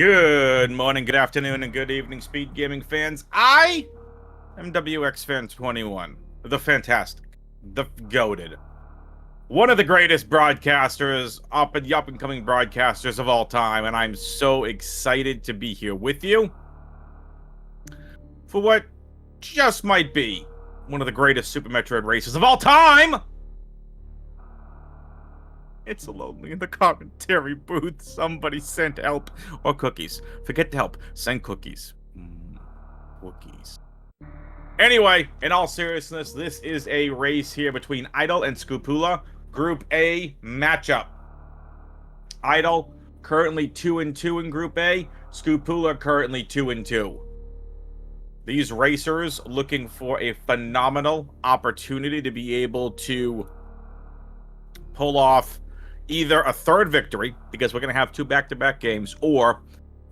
Good morning, good afternoon, and good evening, Speed Gaming fans. I am WXFan21, the fantastic, the goated, one of the greatest broadcasters, up-and-coming broadcasters of all time, and I'm so excited to be here with you for what just might be one of the greatest Super Metroid races of all time. It's lonely in the commentary booth. Somebody sent help or cookies. Forget to help. Send cookies. Cookies. Anyway, in all seriousness, this is a race here between Idol and sk00pula. Group A matchup. Idol currently 2-2 in Group A. sk00pula currently 2-2. These racers looking for a phenomenal opportunity to be able to pull off either a third victory, because we're going to have two back-to-back games, or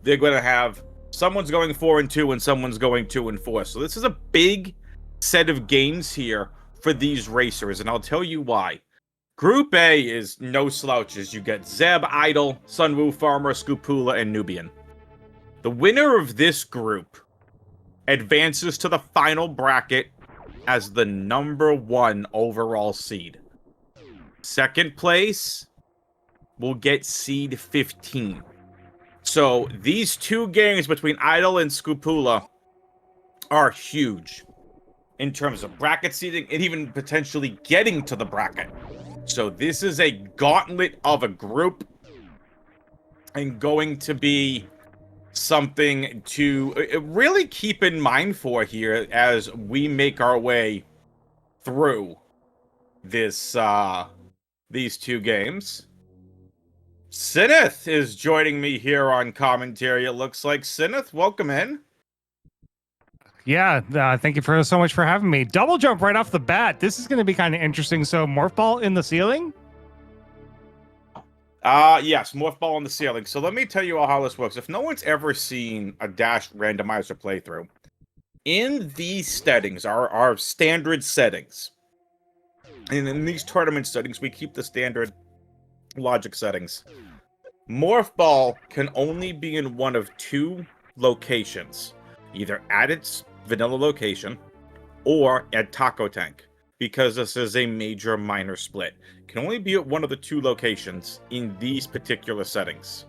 they're going to have someone's going 4-2 and someone's going 2-4. So this is a big set of games here for these racers, and I'll tell you why. Group A is no slouches. You get Zeb, Idol, Sunwoo, Farmer, sk00pula, and Nubian. The winner of this group advances to the final bracket as the #1 overall seed. Second place will get seed 15. So these two games between Idol and sk00pula are huge in terms of bracket seeding and even potentially getting to the bracket. So this is a gauntlet of a group and going to be something to really keep in mind for here as we make our way through this these two games. Sinith is joining me here on commentary. It looks like Sinith, welcome in. Yeah, thank you so much for having me. Double jump right off the bat. This is going to be kind of interesting. So, morph ball in the ceiling? Yes, morph ball in the ceiling. So let me tell you all how this works. If no one's ever seen a Dash Randomizer playthrough, in these settings, our standard settings, and in these tournament settings, we keep the standard logic settings. Morph ball can only be in one of two locations, either at its vanilla location or at Taco Tank, because this is a major minor split. It can only be at one of the two locations in these particular settings.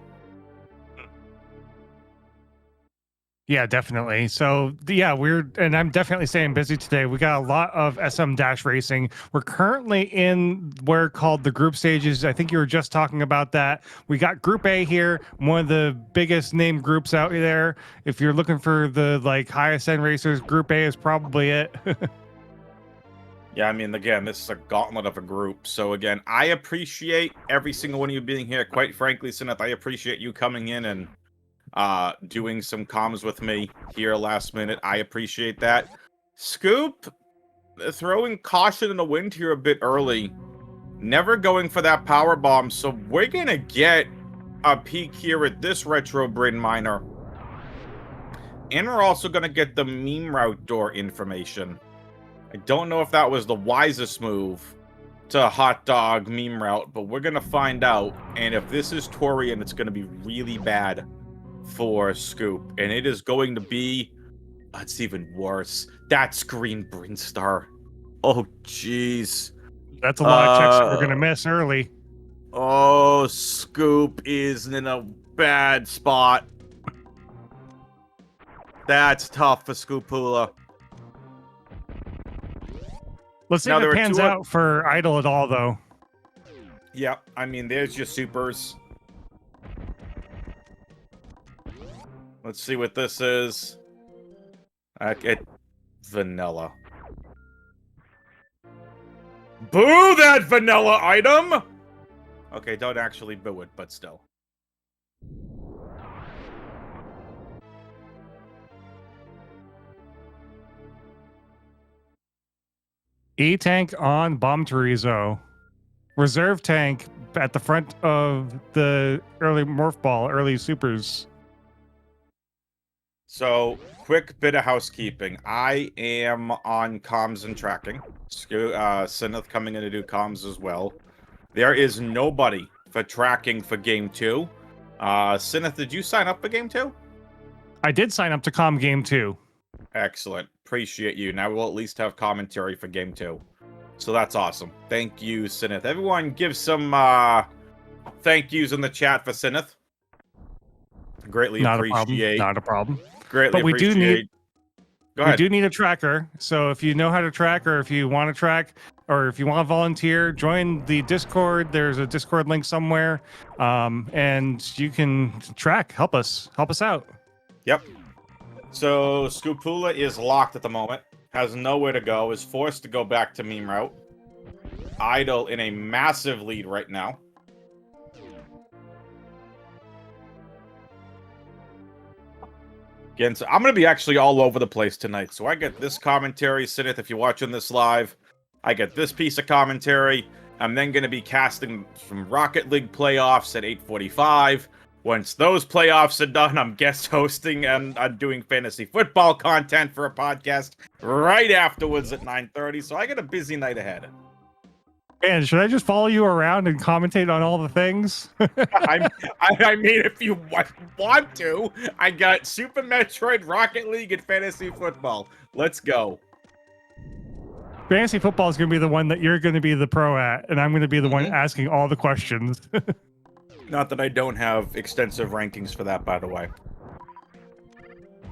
Yeah, definitely. So, yeah, I'm definitely staying busy today. We got a lot of SM Dash racing. We're currently in what are called the group stages. I think you were just talking about that. We got Group A here, one of the biggest name groups out there. If you're looking for the highest end racers, Group A is probably it. Yeah, I mean, again, this is a gauntlet of a group. So again, I appreciate every single one of you being here. Quite frankly, Sineth, I appreciate you coming in and doing some comms with me here last minute. I appreciate that. Scoop, throwing caution in the wind here a bit early. Never going for that power bomb, so we're gonna get a peek here at this retro Bryn miner. And we're also gonna get the meme route door information. I don't know if that was the wisest move to hot dog meme route, but we're gonna find out. And if this is Torian, it's gonna be really bad for Scoop, and it is going to be it's even worse. That's Green Brinstar. Oh jeez, That's a lot of checks we're gonna miss early. Oh, Scoop is in a bad spot. That's tough for sk00pula. Let's see if it pans out for Idol at all, though. Yeah, I mean, there's your supers. Let's see what this is. Vanilla. Boo that vanilla item! Okay, don't actually boo it, but still. E-tank on Bomb Chorizo. Reserve tank at the front of the early morph ball, early supers. So, quick bit of housekeeping. I am on comms and tracking. Sineth coming in to do comms as well. There is nobody for tracking for Game 2. Sineth, did you sign up for game 2? I did sign up to game 2. Excellent. Appreciate you. Now we'll at least have commentary for game 2. So that's awesome. Thank you, Sineth. Everyone give some thank yous in the chat for Sineth. Greatly appreciate. Not a problem. Greatly but we appreciate. do need. Go ahead. We do need a tracker. So if you know how to track, or if you want to track, or if you want to volunteer, join the Discord. There's a Discord link somewhere, and you can track. Help us out. Yep. So sk00pula is locked at the moment. Has nowhere to go. Is forced to go back to meme route. Idle in a massive lead right now. Again, so I'm going to be actually all over the place tonight. So I get this commentary, Sineth, if you're watching this live. I get this piece of commentary. I'm then going to be casting some Rocket League playoffs at 8:45. Once those playoffs are done, I'm guest hosting and I'm doing fantasy football content for a podcast right afterwards at 9:30. So I got a busy night ahead. And should I just follow you around and commentate on all the things? I mean, if you want to, I got Super Metroid, Rocket League, and fantasy football. Let's go. Fantasy football is going to be the one that you're going to be the pro at, and I'm going to be the one asking all the questions. Not that I don't have extensive rankings for that, by the way.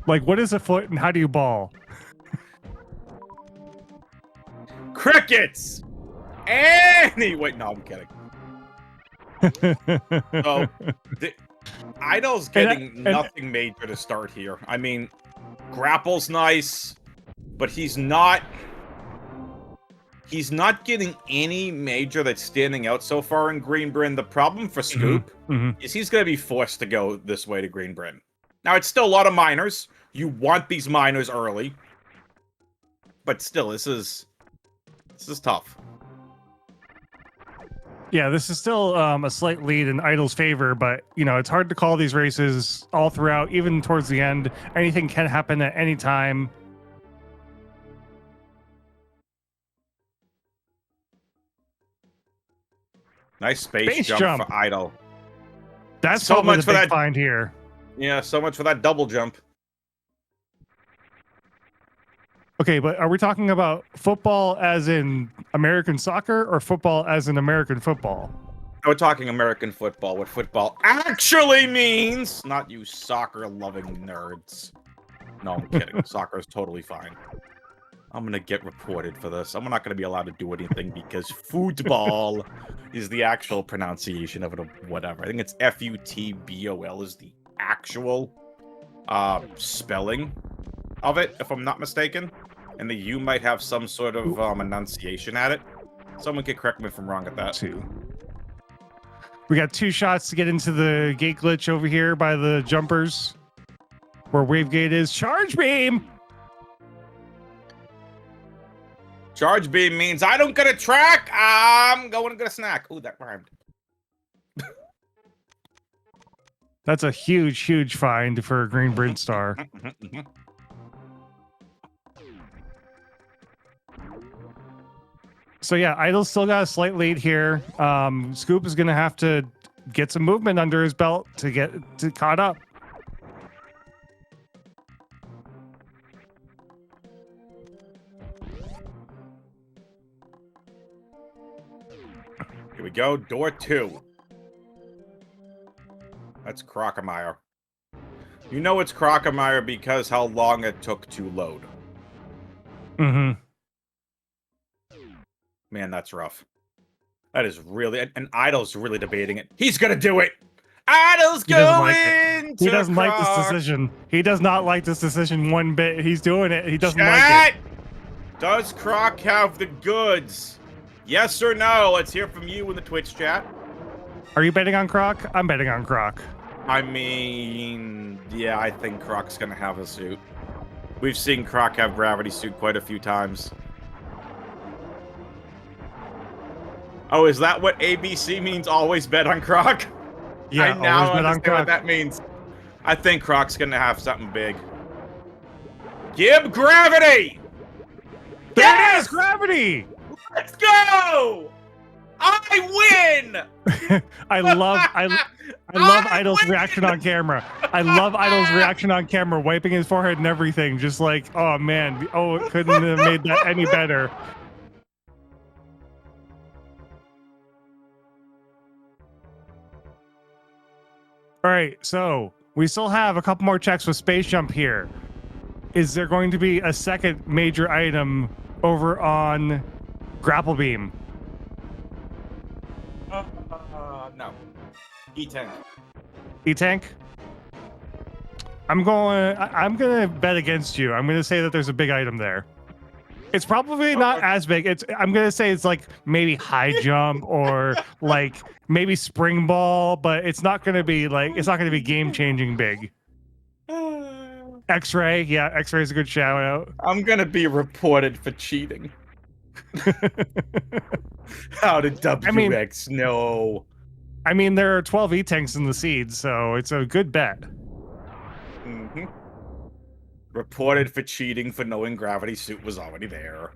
Like, what is a foot and how do you ball? Crickets! Anyway, no, I'm kidding. So, Idle's getting nothing major to start here. I mean, Grapple's nice, but he's not getting any major that's standing out so far in Greenbryn. The problem for Scoop is he's going to be forced to go this way to Greenbryn. Now, it's still a lot of minors. You want these minors early. But still, this is tough. Yeah, this is still a slight lead in Idle's favor, but, you know, it's hard to call these races all throughout, even towards the end. Anything can happen at any time. Nice space jump for Idle. That's so much for that find here. Yeah, so much for that double jump. Okay, but are we talking about football as in American soccer or football as in American football? We're talking American football, what football actually means. Not you soccer-loving nerds. No, I'm kidding. Soccer is totally fine. I'm going to get reported for this. I'm not going to be allowed to do anything because football is the actual pronunciation of it, or whatever. I think it's F-U-T-B-O-L is the actual spelling of it, if I'm not mistaken. And the U might have some sort of enunciation at it. Someone could correct me if I'm wrong at that. We got 2 shots to get into the gate glitch over here by the jumpers. Where wave gate is. Charge beam! Charge beam means I don't get a track. I'm going to get a snack. Ooh, that rhymed. That's a huge, huge find for Green Brinstar. So yeah, Idle's still got a slight lead here. Scoop is going to have to get some movement under his belt to get caught up. Here we go, door 2. That's Crockemeyer. You know it's Crockemeyer because how long it took to load. Man, that's rough. That is really... And Idle's really debating it. He's gonna do it! Idle's going He doesn't like this decision. He does not like this decision one bit. He's doing it. He doesn't like it. Does Croc have the goods? Yes or no? Let's hear from you in the Twitch chat. Are you betting on Croc? I'm betting on Croc. I mean, yeah, I think Croc's gonna have a suit. We've seen Croc have gravity suit quite a few times. Oh, is that what ABC means? Always bet on Croc? Yeah, I now always bet on Croc. What that means. I think Croc's gonna have something big. Give gravity! There it is, gravity! Let's go! I win! I love Idol's reaction on camera. I love Idol's reaction on camera, wiping his forehead and everything, just like, oh man, oh, it couldn't have made that any better. All right, so we still have a couple more checks with Space Jump here. Is there going to be a second major item over on Grapple Beam? No. E-Tank. E-Tank? I'm gonna bet against you. I'm gonna say that there's a big item there. It's probably not as big. I'm gonna say it's like maybe high jump or like maybe spring ball, but it's not gonna be game changing big. X-ray, yeah, X-ray is a good shout out. I'm gonna be reported for cheating. How did WX know? I mean, there are 12 E-Tanks in the seed, so it's a good bet. Mm-hmm. Reported for cheating for knowing gravity suit was already there.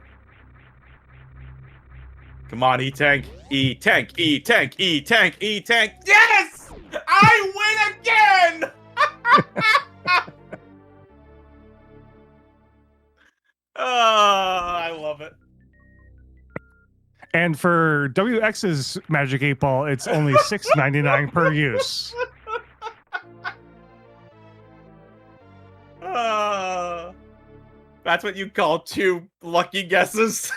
Come on, E-Tank. E-Tank, E-Tank, E-Tank, E-Tank. Yes! I win again! Oh, I love it. And for WX's Magic 8 Ball, it's only $6.99 per use. That's what you call 2 lucky guesses.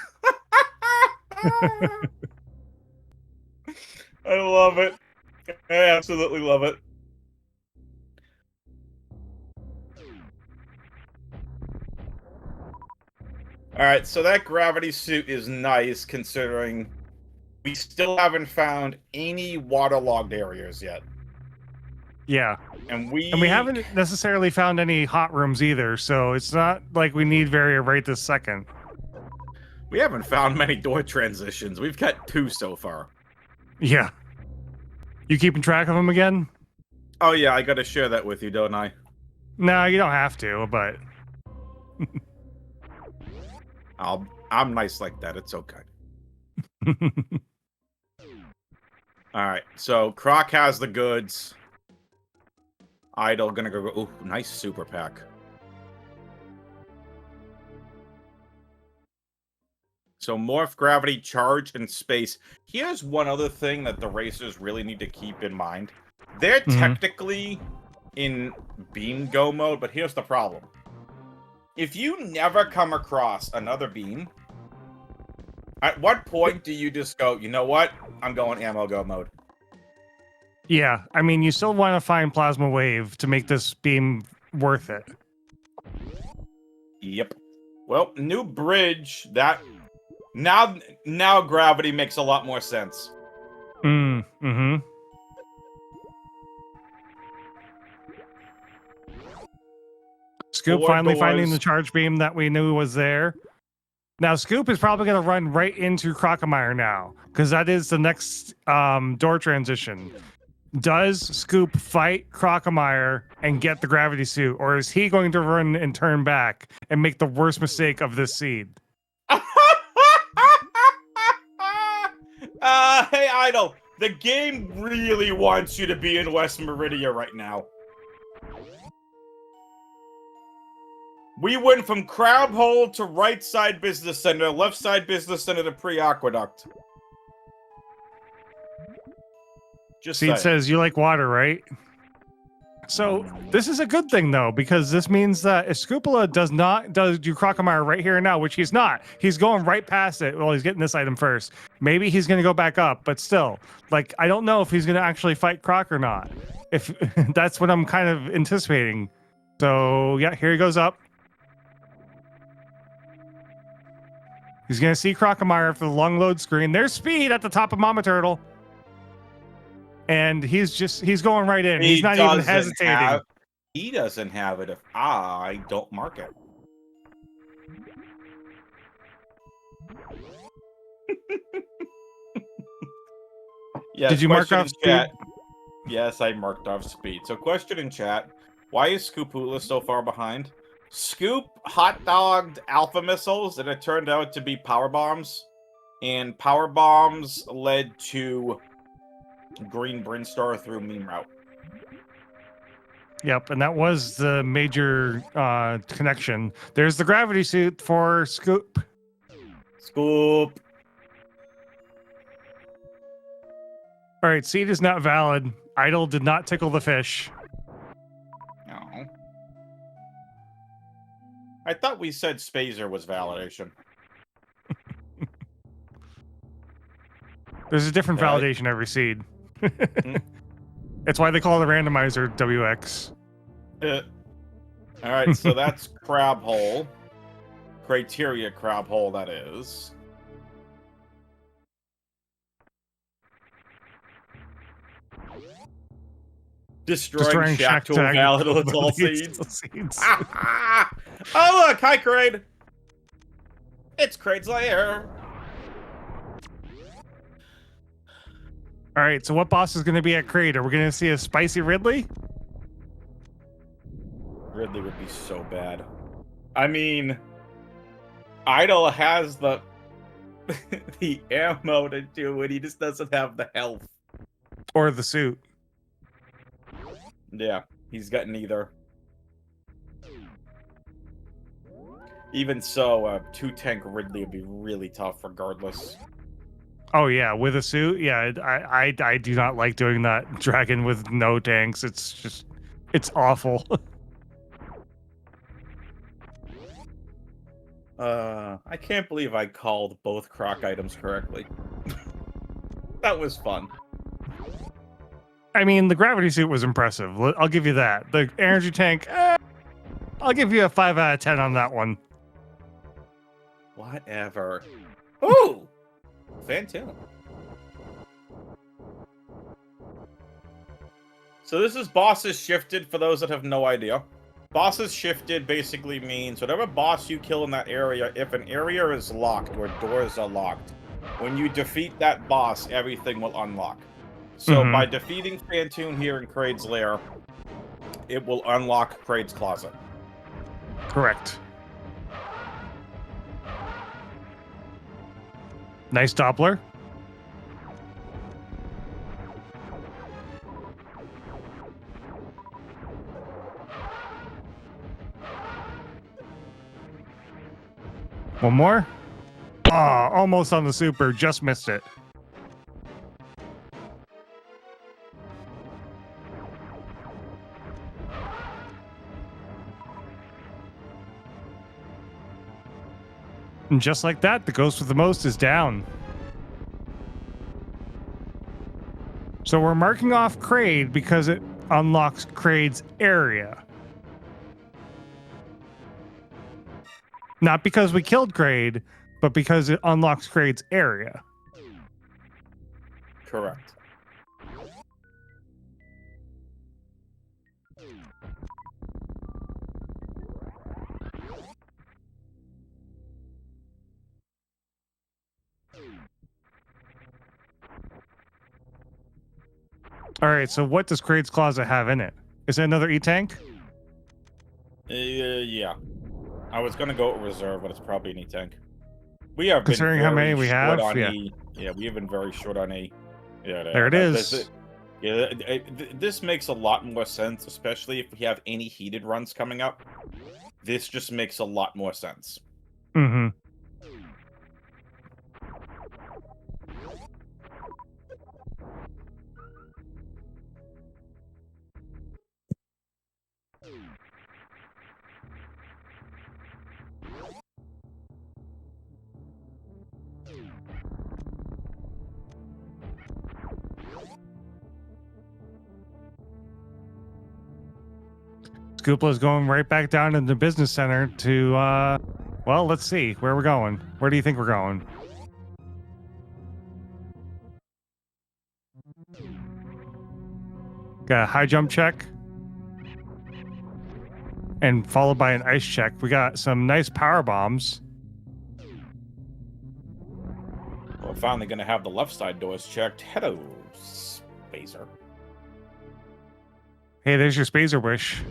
I love it. I absolutely love it. Alright, so that gravity suit is nice, considering we still haven't found any waterlogged areas yet. Yeah. And we haven't necessarily found any hot rooms either, so it's not like we need Varia right this second. We haven't found many door transitions. We've got 2 so far. Yeah. You keeping track of them again? Oh yeah, I gotta share that with you, don't I? No, you don't have to, but... I'm nice like that. It's okay. Alright, so Croc has the goods. Idol gonna go... Ooh, nice super pack. So Morph, Gravity, Charge, and Space. Here's one other thing that the racers really need to keep in mind. They're technically in Beam Go mode, but here's the problem. If you never come across another beam, at what point do you just go, you know what? I'm going Ammo Go mode. Yeah, I mean, you still want to find Plasma Wave to make this beam worth it. Yep. Well, new bridge, that... Now gravity makes a lot more sense. Mm-hmm. Scoop finally finding the charge beam that we knew was there. Now, Scoop is probably going to run right into Crocomire now, because that is the next door transition. Does Scoop fight Crocomire and get the gravity suit, or is he going to run and turn back and make the worst mistake of this seed? Hey, Idol, the game really wants you to be in West Meridia right now. We went from Crab Hole to right side business center, left side business center to pre-aqueduct. Just Seed says you like water, right? So this is a good thing though, because this means that if Scoopula does do Crocomire right here and now, which he's not, he's going right past it. Well, he's getting this item first. Maybe he's going to go back up, but still, like, I don't know if he's going to actually fight Croc or not. If that's what I'm kind of anticipating. So yeah, here he goes up. He's going to see Crocomire after the long load screen. There's Speed at the top of Mama Turtle. And he's going right in. He's not even hesitating. He doesn't have it if I don't mark it. Yes, did you mark off Speed? Yes, I marked off Speed. So question in chat, why is Scoopula so far behind? Scoop hot-dogged alpha missiles and it turned out to be power bombs And power bombs led to green Brinstar through meme route. Yep, and that was the major connection. There's the gravity suit for Scoop. Scoop. All right, seed is not valid. Idle did not tickle the fish. No. I thought we said Spazer was validation. There's a different validation every seed. That's why they call the randomizer WX. All right, so that's crab hole. Criteria crab hole, that is. Destroying shack to invalidate all seeds. Oh, look! Hi, Kraid! It's Kraid's lair. All right, so what boss is going to be at Kraid? Are we going to see a spicy Ridley? Ridley would be so bad. I mean, Idle has the the ammo to do it. He just doesn't have the health. Or the suit. Yeah, he's got neither. Even so, 2-tank Ridley would be really tough regardless. Oh yeah, with a suit, yeah. I do not like doing that dragon with no tanks. It's awful. I can't believe I called both croc items correctly. That was fun. I mean, the gravity suit was impressive. I'll give you that. The energy tank, I'll give you a 5 out of 10 on that one. Whatever. Ooh! Phantom. So this is bosses shifted, for those that have no idea. Bosses shifted basically means whatever boss you kill in that area, if an area is locked or doors are locked, when you defeat that boss, everything will unlock. So by defeating Phantoon here in Kraid's lair, it will unlock Kraid's closet. Correct. Nice Doppler. One more. Ah, almost on the super. Just missed it. And just like that, the ghost with the most is down. So we're marking off Kraid because it unlocks Kraid's area. Not because we killed Kraid, but because it unlocks Kraid's area. Correct. All right, so what does Kraid's closet have in it? Is it another E-tank? Yeah. I was gonna go with reserve, but it's probably an E-tank. We have considering been how many we have. Yeah. Yeah, we have been very short on E. Yeah, there it is. This makes a lot more sense, especially if we have any heated runs coming up. This just makes a lot more sense. Mm-hmm. Scoopla's going right back down in the business center to, well, let's see where we're going. Where do you think we're going? Got a high jump check. And followed by an ice check. We got some nice power bombs. We're finally going to have the left side doors checked. Hello, Spazer. Hey, there's your Spazer wish.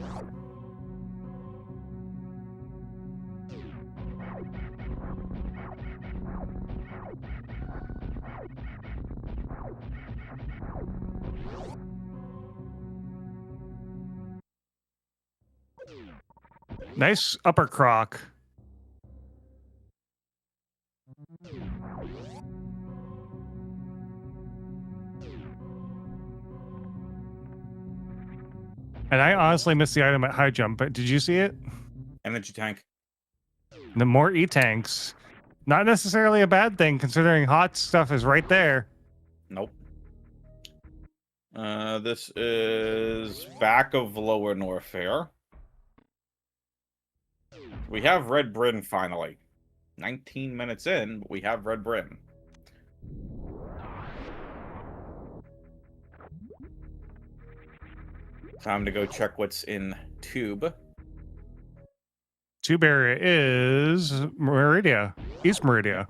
Nice upper croc. And I honestly missed the item at high jump, but did you see it? Energy tank. The more E-tanks. Not necessarily a bad thing, considering hot stuff is right there. Nope. This is back of Lower Norfair. We have Red Bryn finally. 19 minutes in, but we have Red Bryn. Time to go check what's in Tube. Tube area is Meridia. East Meridia.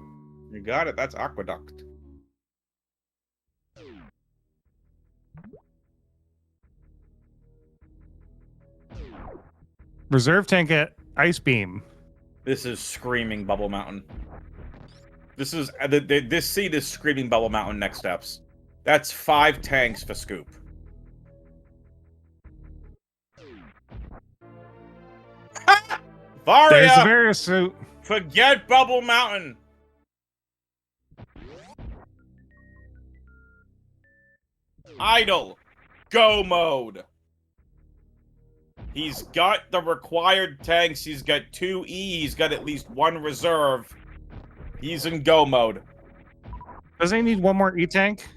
You got it. That's Aqueduct. Reserve tank at Ice Beam. This is Screaming Bubble Mountain. This is this seat is Screaming Bubble Mountain next steps. That's 5 tanks for Scoop. Varia! There's the Varia suit. Forget Bubble Mountain. Idle. Go mode. He's got the required tanks. He's got 2 E. He's got at least 1 reserve. He's in go mode. Doesn't he need 1 more E-tank?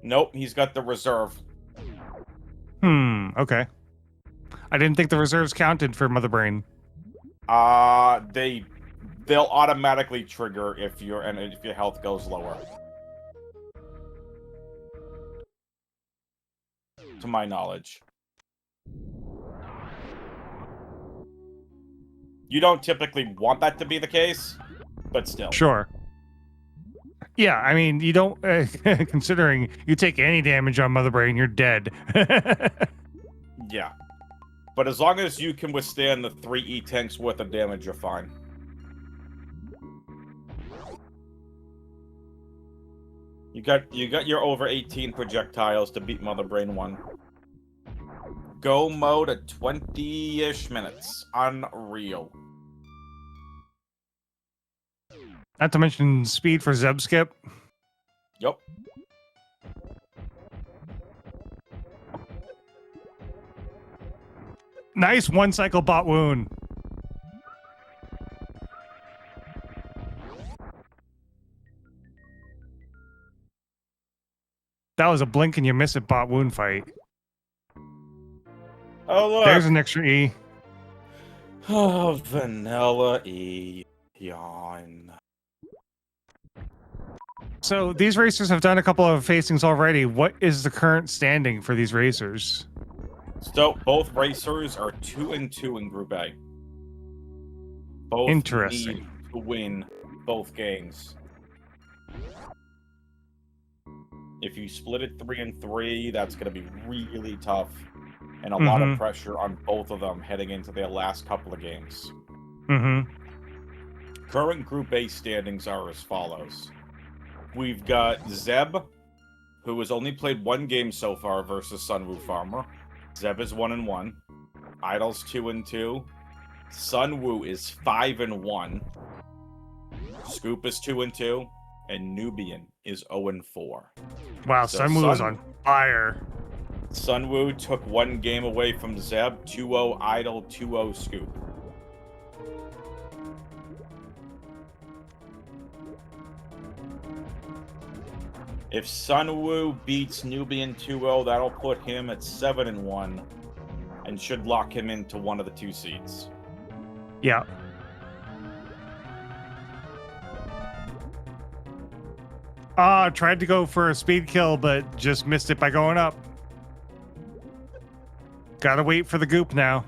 Nope, he's got the reserve. Okay. I didn't think the reserves counted for Mother Brain. They'll automatically trigger if your health goes lower. To my knowledge. You don't typically want that to be the case, but still. Sure. Yeah, I mean, you don't, considering you take any damage on Mother Brain, you're dead. Yeah. But as long as you can withstand the 3 E-tanks worth of damage, you're fine. You got your over 18 projectiles to beat Mother Brain 1. Go mode at 20-ish minutes. Unreal. Not to mention speed for Zeb Skip. Yup. Nice 1 cycle bot wound. That was a blink and you miss it bot wound fight. Oh, look. There's an extra E. Oh, vanilla E. Yawn. So these racers have done a couple of facings already. What is the current standing for these racers? So both racers are 2-2 in Group A. Both Interesting. need to win both games. If you split it 3-3, that's going to be really tough, and a lot of pressure on both of them heading into their last couple of games. Current Group A standings are as follows. We've got Zeb, who has only played 1 game so far versus Sunwoo Farmer. Zeb is 1-1. Idle's 2-2. Sunwoo is 5-1. Scoop is 2-2. And Nubian is 0-4. Wow, So Sunwoo is on fire. Sunwoo took 1 game away from Zeb, 2-0 Idle, 2-0 Scoop. If Sunwoo beats Nubian 2-0, that'll put him at 7-1 and should lock him into one of the 2 seeds. Yeah. Tried to go for a speed kill, but just missed it by going up. Gotta wait for the goop now.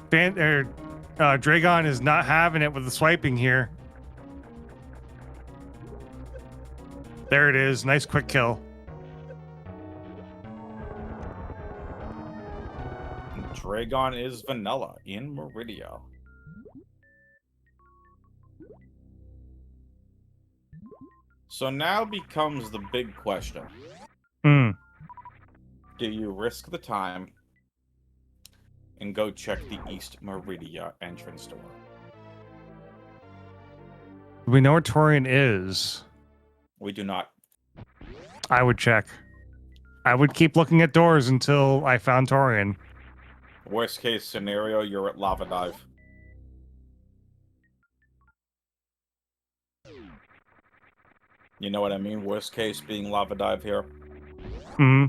Dragon is not having it with the swiping here. There it is. Nice quick kill. Dragon is vanilla in Meridia. So now becomes the big question. Hmm. Do you risk the time and go check the East Meridia entrance door? We know where Torian is. We do not. I would check. I would keep looking at doors until I found Torian. Worst case scenario, you're at Lava Dive. You know what I mean? Worst case being Lava Dive here. Hmm.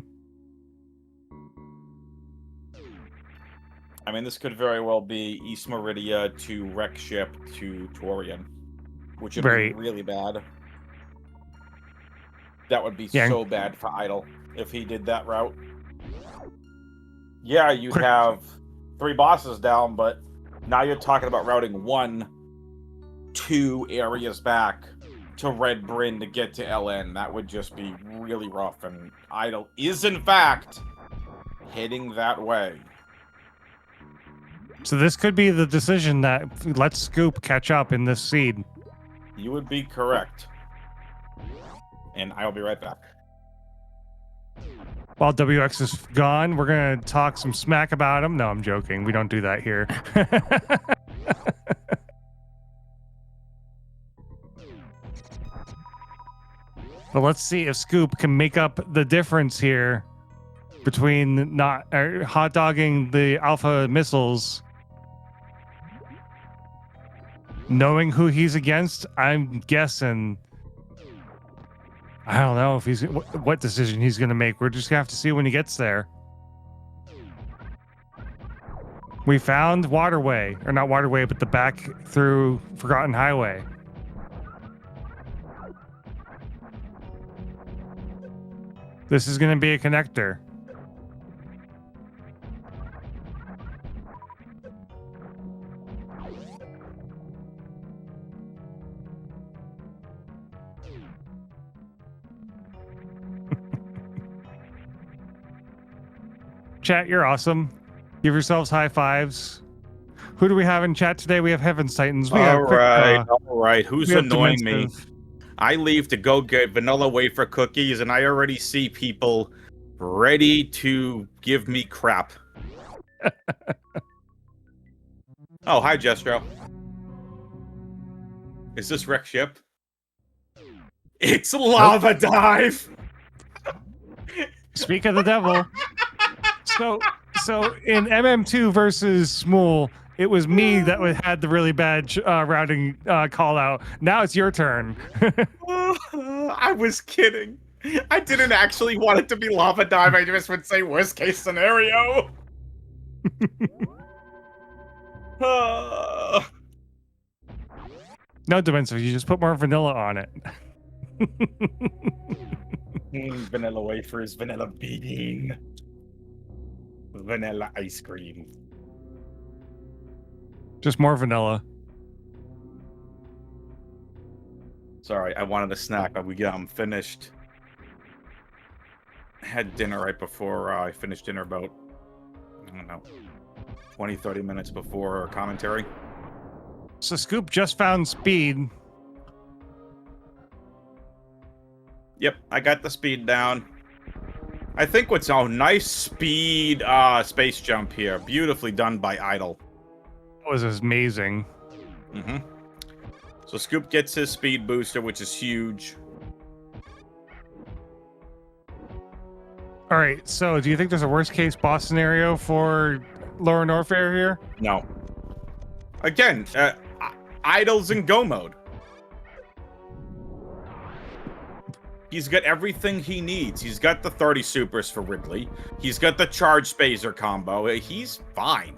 I mean, this could very well be East Meridia to wreck ship to Torian, which would be really bad. That would be so bad for Idle if he did that route. Yeah, you'd have 3 bosses down, but now you're talking about routing 2 areas back to Red Bryn to get to LN. That would just be really rough, and Idle is, in fact, heading that way. So this could be the decision that lets Scoop catch up in this seed. You would be correct. And I'll be right back. While WX is gone, we're going to talk some smack about him. No, I'm joking. We don't do that here. But let's see if Scoop can make up the difference here between not hot dogging the alpha missiles. Knowing who he's against, I'm guessing. I don't know if he's what decision he's going to make. We're just going to have to see when he gets there. We found Waterway, or not Waterway, but the back through Forgotten Highway. This is going to be a connector. Chat, you're awesome. Give yourselves high fives. Who do we have in chat today? We have Heaven's Titans. All right. Who's annoying me? I leave to go get vanilla wafer cookies, and I already see people ready to give me crap. Oh, hi, Jestro. Is this wreck ship? It's Lava Dive! Speak of the devil. So in MM2 versus Smule, it was me that had the really bad routing call out. Now it's your turn. I was kidding. I didn't actually want it to be Lava Dive. I just would say worst case scenario. No, Dimenso, you just put more vanilla on it. Vanilla wafers, vanilla beading. Vanilla ice cream. Just more vanilla. Sorry, I wanted a snack, but I'm finished. Had dinner right before I finished dinner, about, I don't know, 20, 30 minutes before commentary. So Scoop just found speed. Yep, I got the speed down. I think what's a nice speed space jump here. Beautifully done by Idle. That was amazing. Mm-hmm. So Scoop gets his speed booster, which is huge. All right, so do you think there's a worst case boss scenario for Lower Norfair here? No. Again, Idle's in go mode. He's got everything he needs. He's got the 30 supers for Ridley. He's got the charge spazer combo. He's fine.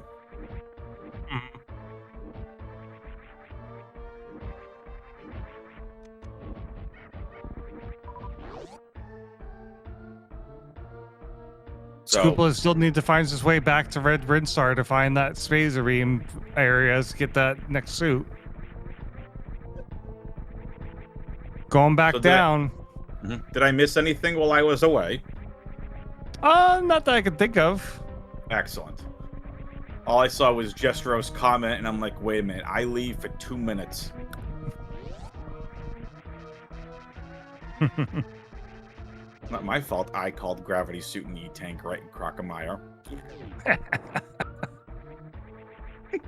Scoopla still need to find his way back to Red Rinstar to find that spazer beam area to get that next suit. Going back down. Did I miss anything while I was away? Not that I can think of. Excellent. All I saw was Jestro's comment, and I'm like, wait a minute, I leave for 2 minutes. Not my fault. I called gravity suit and E-tank right in Crocomire.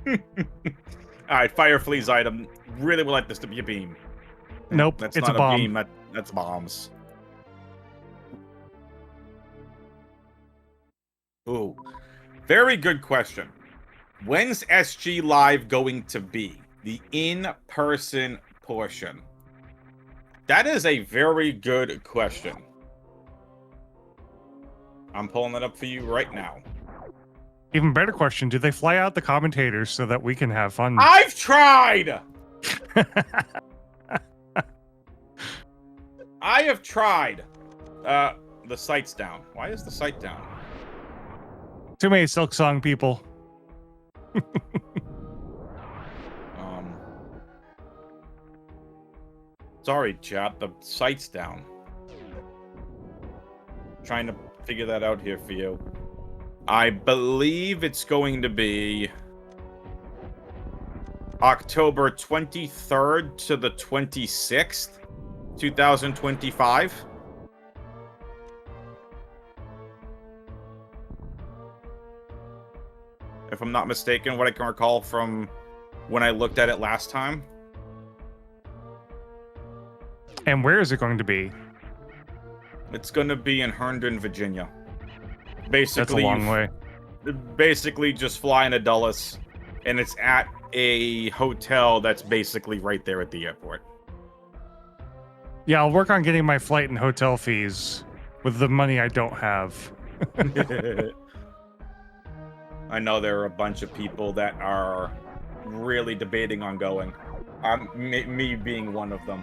All right, Fireflea's item. Really would like this to be a beam. Nope, That's it's not a bomb. beam. That's bombs. Ooh, very good question. When's SG Live going to be? The in-person portion. That is a very good question. I'm pulling it up for you right now. Even better question, do they fly out the commentators so that we can have fun? I've tried! I have tried. The site's down. Why is the site down? Too many Silk Song people. Sorry, chat. The site's down. Trying to figure that out here for you. I believe it's going to be October 23rd to the 26th, 2025. If I'm not mistaken, what I can recall from when I looked at it last time. And where is it going to be? It's going to be in Herndon, Virginia. Basically, that's a long way. Basically, just flying to Dulles, and it's at a hotel that's basically right there at the airport. Yeah, I'll work on getting my flight and hotel fees with the money I don't have. I know there are a bunch of people that are really debating on going. Me being one of them.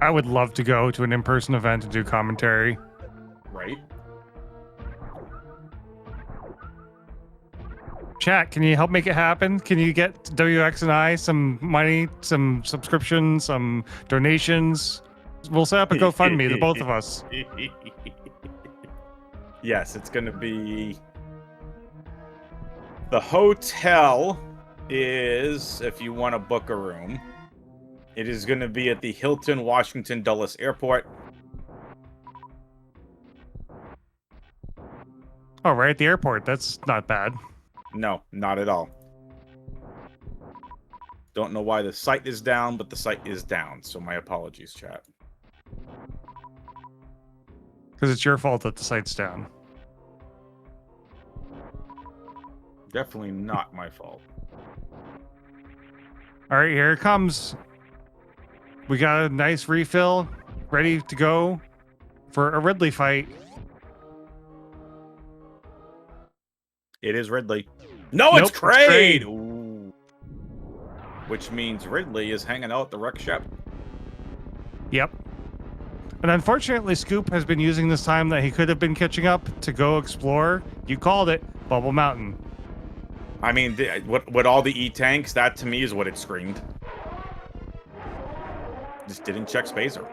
I would love to go to an in-person event and do commentary. Right? Chat, can you help make it happen? Can you get WX and I some money, some subscriptions, some donations? We'll set up a GoFundMe, the both of us. Yes, it's going to be... The hotel is, if you want to book a room, it is going to be at the Hilton Washington Dulles Airport. Oh, right at the airport. That's not bad. No, not at all. Don't know why the site is down, but the site is down. So my apologies, chat. Because it's your fault that the site's down. Definitely not my fault. All right, here it comes. We got a nice refill, ready to go for a Ridley fight. It is Ridley. No, Nope, it's Kraid! Kraid. Ooh. Which means Ridley is hanging out at the wreck ship. Yep. And unfortunately, Scoop has been using this time that he could have been catching up to go explore. You called it, Bubble Mountain. I mean, with all the E-tanks, that to me is what it screamed. Just didn't check Spacer.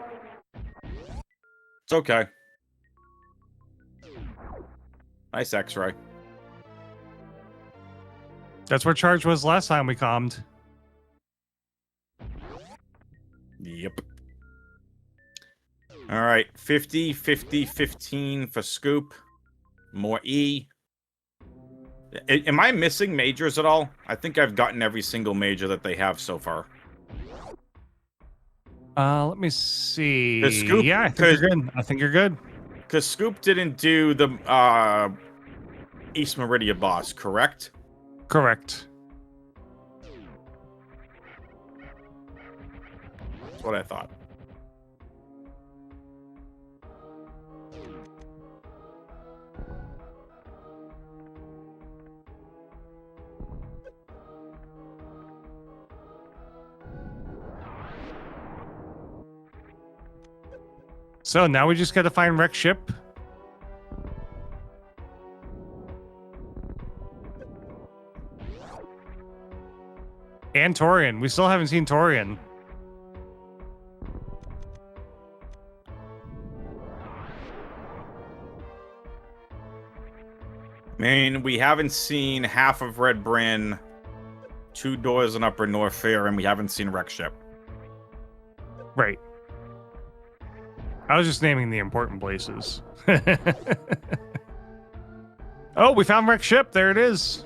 It's okay. Nice X-ray. That's where Charge was last time we calmed. Yep. All right, 50, 50, 15 for Scoop. More E. Am I missing majors at all? I think I've gotten every single major that they have so far. Let me see. Scoop, yeah, I think you're good. I think you're good. Because Scoop didn't do the East Meridia boss, correct? Correct. That's what I thought. So now we just got to find wreck ship. And Torian. We still haven't seen Torian. I mean, we haven't seen half of Red Bryn, 2 doors in Upper North Fair, and we haven't seen Wreck Ship. Right. I was just naming the important places. Oh, we found wrecked ship. There it is.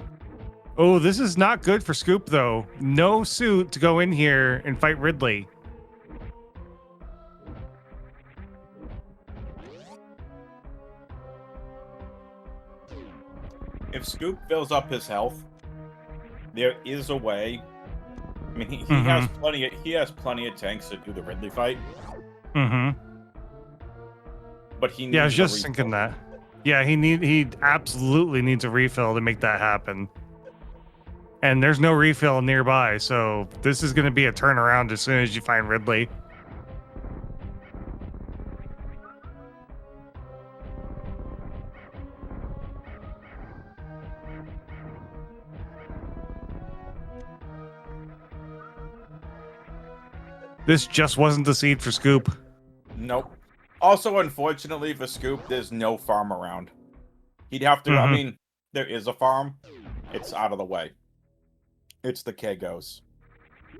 Oh, this is not good for Scoop, though. No suit to go in here and fight Ridley. If Scoop fills up his health, there is a way. I mean, he has plenty of tanks to do the Ridley fight. Mm-hmm. But he needs I was just thinking that. Yeah, he absolutely needs a refill to make that happen. And there's no refill nearby, so this is going to be a turnaround as soon as you find Ridley. This just wasn't the seed for Scoop. Nope. Also, unfortunately for Scoop, there's no farm around. He'd have to, I mean, there is a farm. It's out of the way. It's the Kegos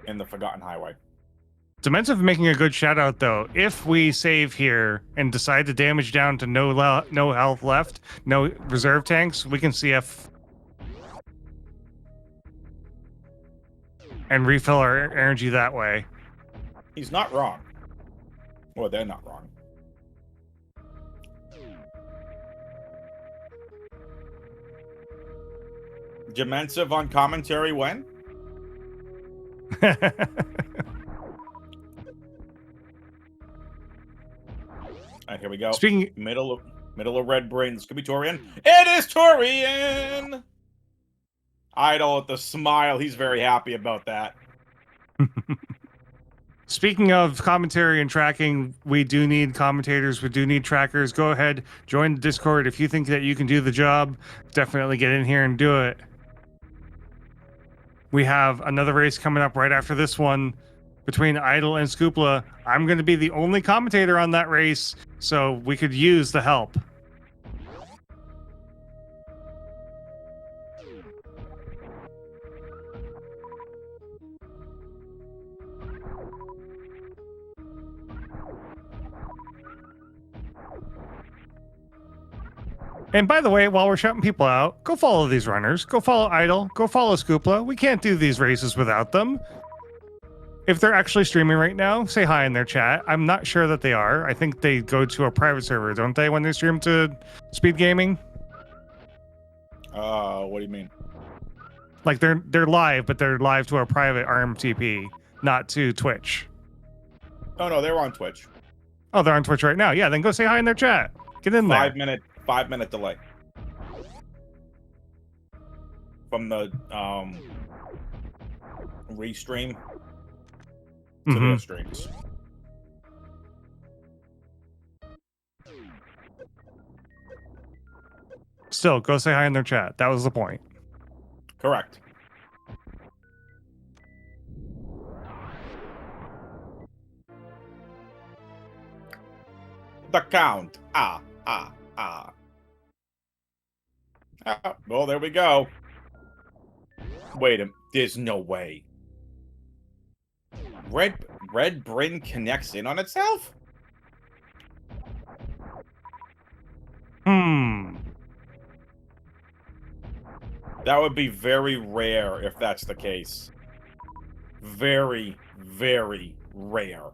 in the Forgotten Highway. Demensive making a good shout out, though. If we save here and decide to damage down to no health left, no reserve tanks, we can CF and refill our energy that way. He's not wrong. Well, they're not wrong. Demensive on commentary when? Alright, here we go. Speaking middle of Red Brain. This could be Torian. It is Torian! Idol with the smile. He's very happy about that. Speaking of commentary and tracking, we do need commentators. We do need trackers. Go ahead, join the Discord. If you think that you can do the job, definitely get in here and do it. We have another race coming up right after this one between Idol and Scoopla. I'm going to be the only commentator on that race, so we could use the help. And by the way, while we're shouting people out, go follow these runners. Go follow Idol. Go follow Scoopla. We can't do these races without them. If they're actually streaming right now, say hi in their chat. I'm not sure that they are. I think they go to a private server, don't they, when they stream to Speedgaming? What do you mean? Like they're live, but they're live to a private RMTP, not to Twitch. Oh no, they're on Twitch. Oh, they're on Twitch right now. Yeah, then go say hi in their chat. Get in there. 5-minute delay from the restream to their streams. Still, go say hi in their chat. That was the point. Correct. The count. Well, there we go. Wait a minute. There's no way. Red Bryn connects in on itself? That would be very rare if that's the case. Very, very rare.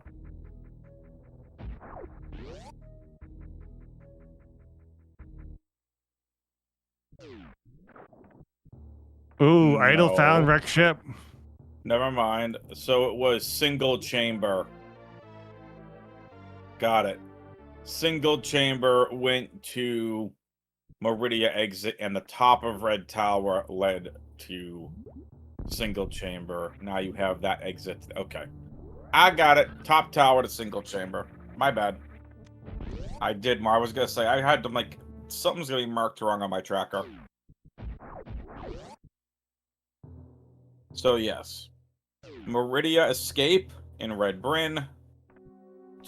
Ooh, No. Idol found wrecked ship. Never mind. So it was single chamber. Got it. Single chamber went to Meridia exit, and the top of Red Tower led to single chamber. Now you have that exit. Okay. I got it. Top tower to single chamber. My bad. I did more. I was going to say, I had to, like, something's going to be marked wrong on my tracker. So, yes. Meridia escape in Red Bryn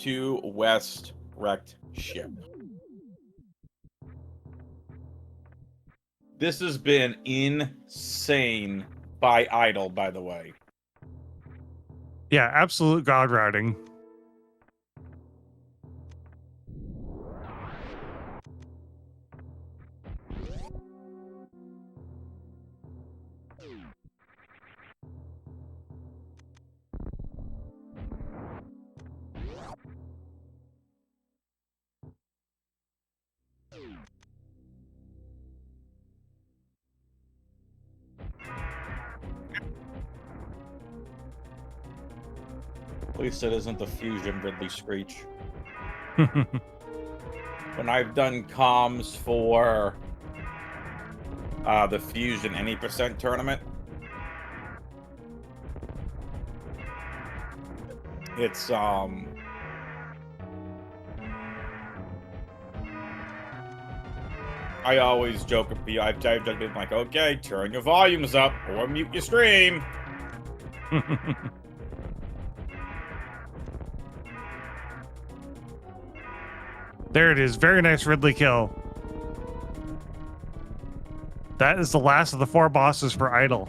to West wrecked ship. This has been insane by Idol, by the way. Yeah, absolute god routing. At least it isn't the Fusion Ridley Screech. When I've done comms for the Fusion Any Percent tournament, it's I always joke with people. I've been like, okay, turn your volumes up or mute your stream. There it is. Very nice Ridley kill. That is the last of the 4 bosses for Idle.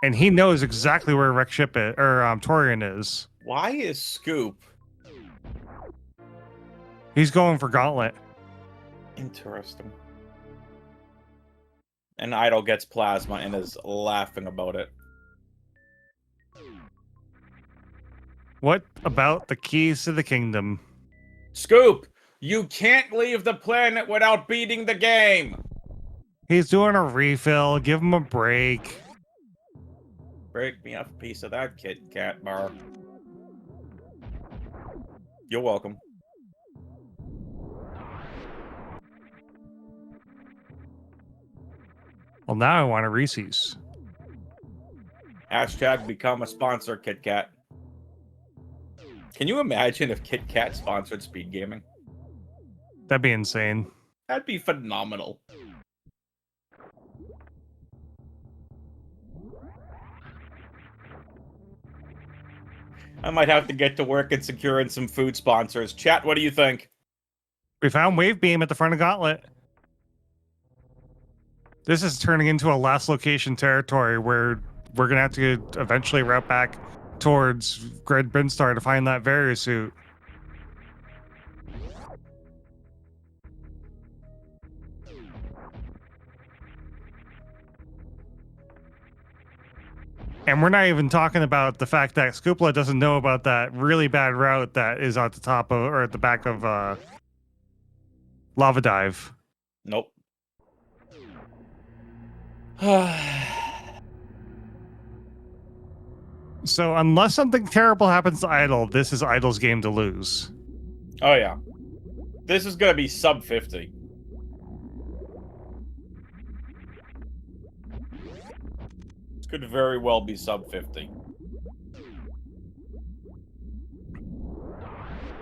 And he knows exactly where Wreck Ship is, or Torian is. Why is Scoop? He's going for Gauntlet. Interesting. And Idle gets Plasma and is laughing about it. What about the keys to the kingdom? Scoop, you can't leave the planet without beating the game. He's doing a refill. Give him a break. Break me off a piece of that Kit Kat bar. You're welcome. Well, now I want a Reese's. Hashtag become a sponsor, Kit Kat. Can you imagine if Kit Kat sponsored Speedgaming? That'd be insane. That'd be phenomenal. I might have to get to work and securing some food sponsors. Chat, what do you think? We found Wave Beam at the front of Gauntlet. This is turning into a last location territory where we're going to have to eventually route back towards Grid Brinstar to find that Variosuit. And we're not even talking about the fact that Scoopla doesn't know about that really bad route that is at the top of, or at the back of Lava Dive. Nope. So unless something terrible happens to Idle, this is Idle's game to lose. Oh, yeah. This is going to be sub 50. This could very well be sub 50.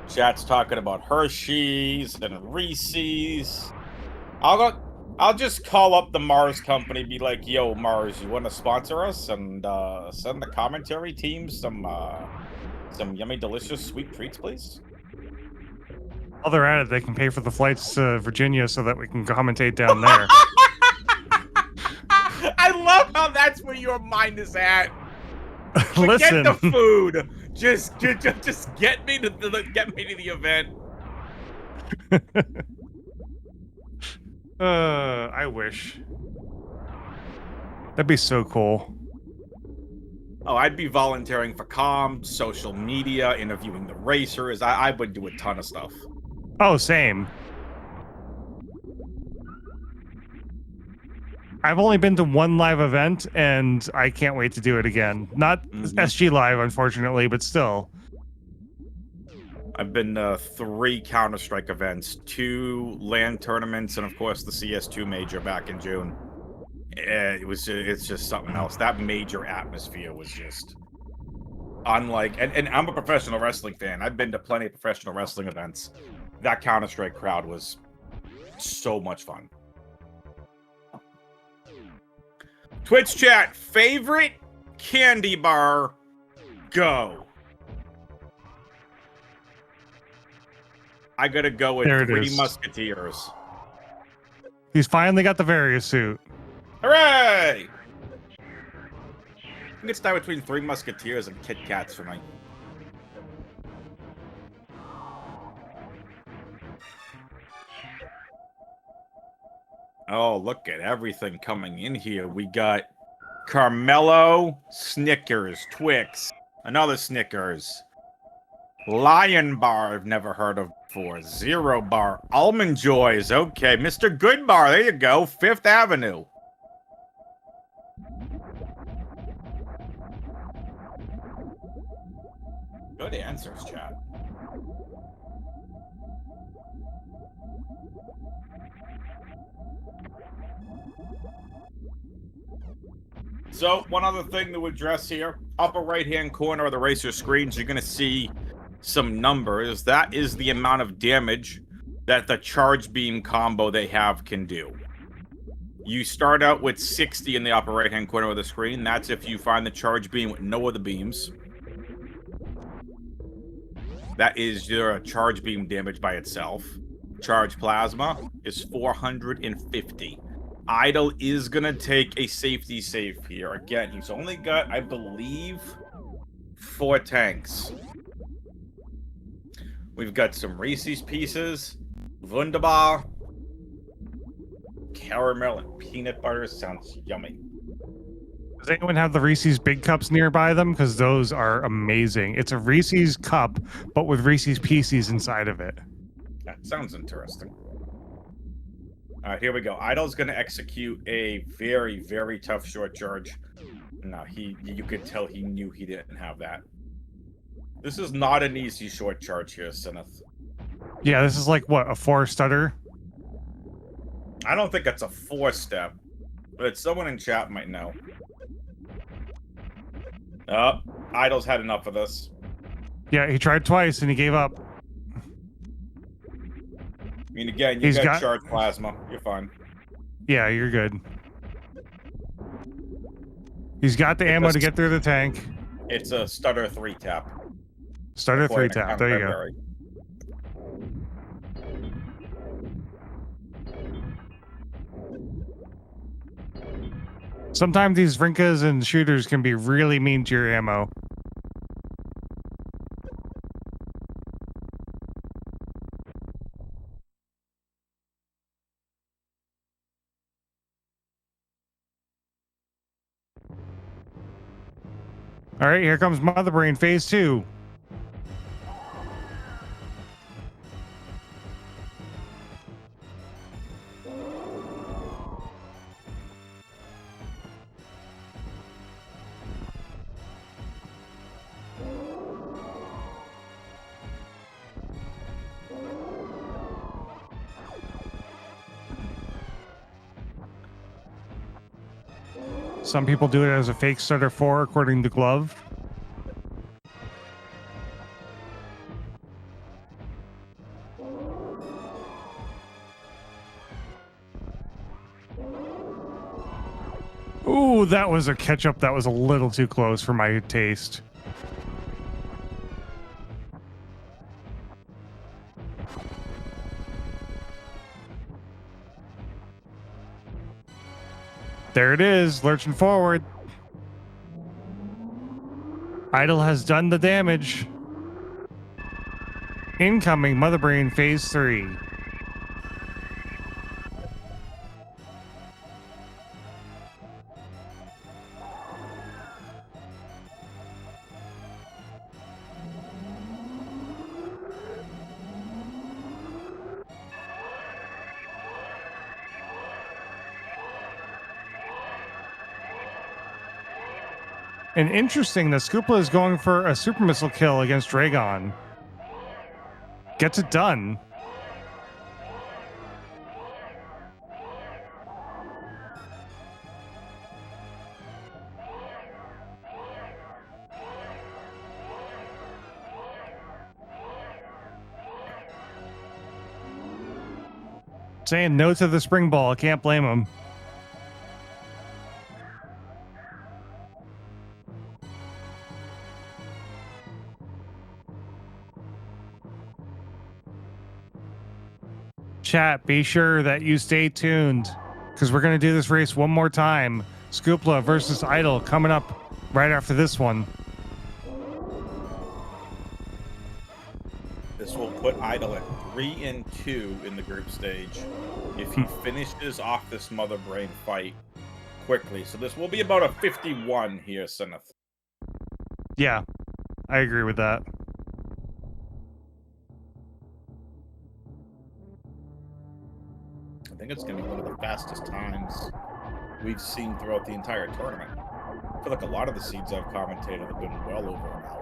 Chat's talking about Hershey's and Reese's. I'll just call up the Mars company, be like, yo, Mars, you want to sponsor us? And send the commentary team some yummy, delicious, sweet treats, please? While they're at it, they can pay for the flights to Virginia so that we can commentate down there. I love how that's where your mind is at. Listen. Forget the food. Just get me to the event. I wish. That'd be so cool. Oh, I'd be volunteering for comms, social media, interviewing the racers. I would do a ton of stuff. Oh, same. I've only been to one live event, and I can't wait to do it again. Not SGLIVE, unfortunately, but still. I've been to 3 Counter-Strike events, 2 LAN tournaments, and of course the CS2 major back in June. It's just something else. That major atmosphere was just unlike, and I'm a professional wrestling fan. I've been to plenty of professional wrestling events. That Counter-Strike crowd was so much fun. Twitch chat, favorite candy bar, go. I gotta go with Three Musketeers. He's finally got the Variosuit. Hooray! I think it's time between Three Musketeers and Kit Kats for me. Oh, look at everything coming in here. We got Carmelo, Snickers, Twix, another Snickers, Lion Bar I've never heard of before, Zero Bar, Almond Joys, okay, Mr. Good Bar, there you go, Fifth Avenue. Good answers, chat. So, one other thing to address here, upper right-hand corner of the racer screens, you're going to see some numbers. That is the amount of damage that the charge beam combo they have can do. You start out with 60 in the upper right-hand corner of the screen. That's if you find the charge beam with no other beams. That is your charge beam damage by itself. Charge plasma is 450. Idle is going to take a safety save here. Again, he's only got, I believe, 4 tanks. We've got some Reese's Pieces, Wunderbar, caramel and peanut butter. Sounds yummy. Does anyone have the Reese's Big Cups nearby them? Because those are amazing. It's a Reese's cup, but with Reese's Pieces inside of it. That sounds interesting. All right, here we go. Idle's going to execute a very, very tough short charge. No, you could tell he knew he didn't have that. This is not an easy short charge here, Sineth. Yeah, this is like, what, a 4 stutter? I don't think it's a 4-step, but someone in chat might know. Oh, Idle's had enough of this. Yeah, he tried twice and he gave up. I mean, again, you got charge plasma. You're fine. Yeah, you're good. He's got the ammo to get through the tank. It's a stutter 3-tap. Stutter 3-tap. There you go. Sometimes these Vrinkas and shooters can be really mean to your ammo. All right, here comes Mother Brain Phase 2. Some people do it as a fake stutter 4, according to Glove. Ooh, that was a catch-up that was a little too close for my taste. There it is, lurching forward. Idle has done the damage. Incoming Mother Brain Phase 3. And interesting that sk00pula is going for a super missile kill against Dragon. Gets it done. Saying no to the spring ball. I can't blame him. Chat, be sure that you stay tuned because we're going to do this race one more time. sk00pula versus Idle coming up right after this one. This will put Idle at 3-2 in the group stage if he finishes off this Mother Brain fight quickly. So this will be about a 51 here, Sineth. Yeah, I agree with that. I think it's going to be one of the fastest times we've seen throughout the entire tournament. I feel like a lot of the seeds I've commentated have been well over an hour.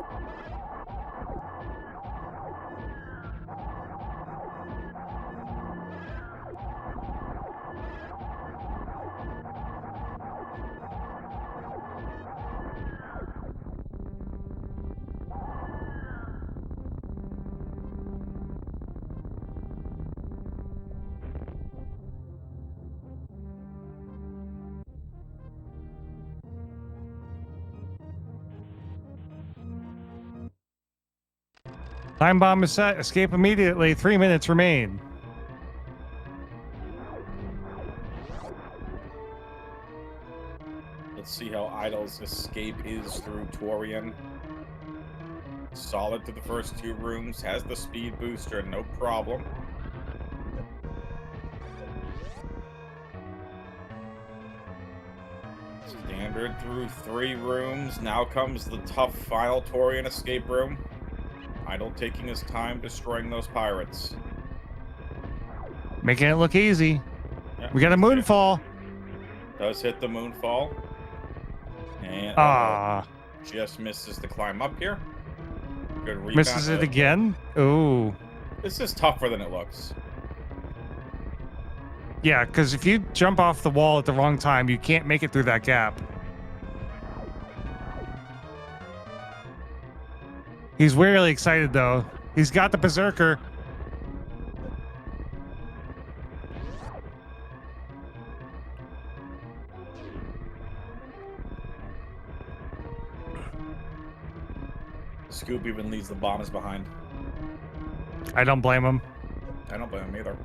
Time bomb is set. Escape immediately. 3 minutes remain. Let's see how Idle's escape is through Torian. Solid to the first 2 rooms. Has the speed booster, no problem. Standard through 3 rooms. Now comes the tough final Torian escape room. Idle taking his time destroying those pirates. Making it look easy. Yeah, We got a moonfall. does hit the moonfall. And just misses the climb up here. Good rebound. Misses it again. Ooh. This is tougher than it looks. Yeah, because if you jump off the wall at the wrong time, you can't make it through that gap. He's really excited, though. He's got the berserker. Scoop even leaves the bombs behind. I don't blame him. I don't blame him either.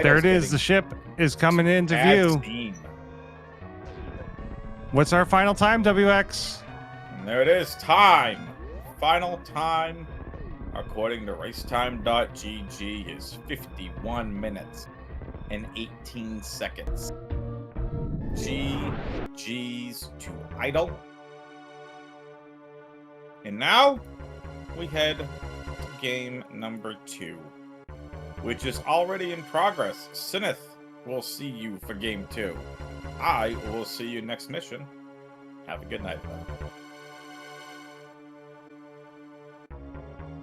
There it is. The ship is coming into view. Steam. What's our final time, WX? And there it is. Time. Final time, according to racetime.gg, is 51 minutes and 18 seconds. GG's to Idle. And now we head to game number 2, which is already in progress. Sinith will see you for game 2. I will see you next mission. Have a good night, though.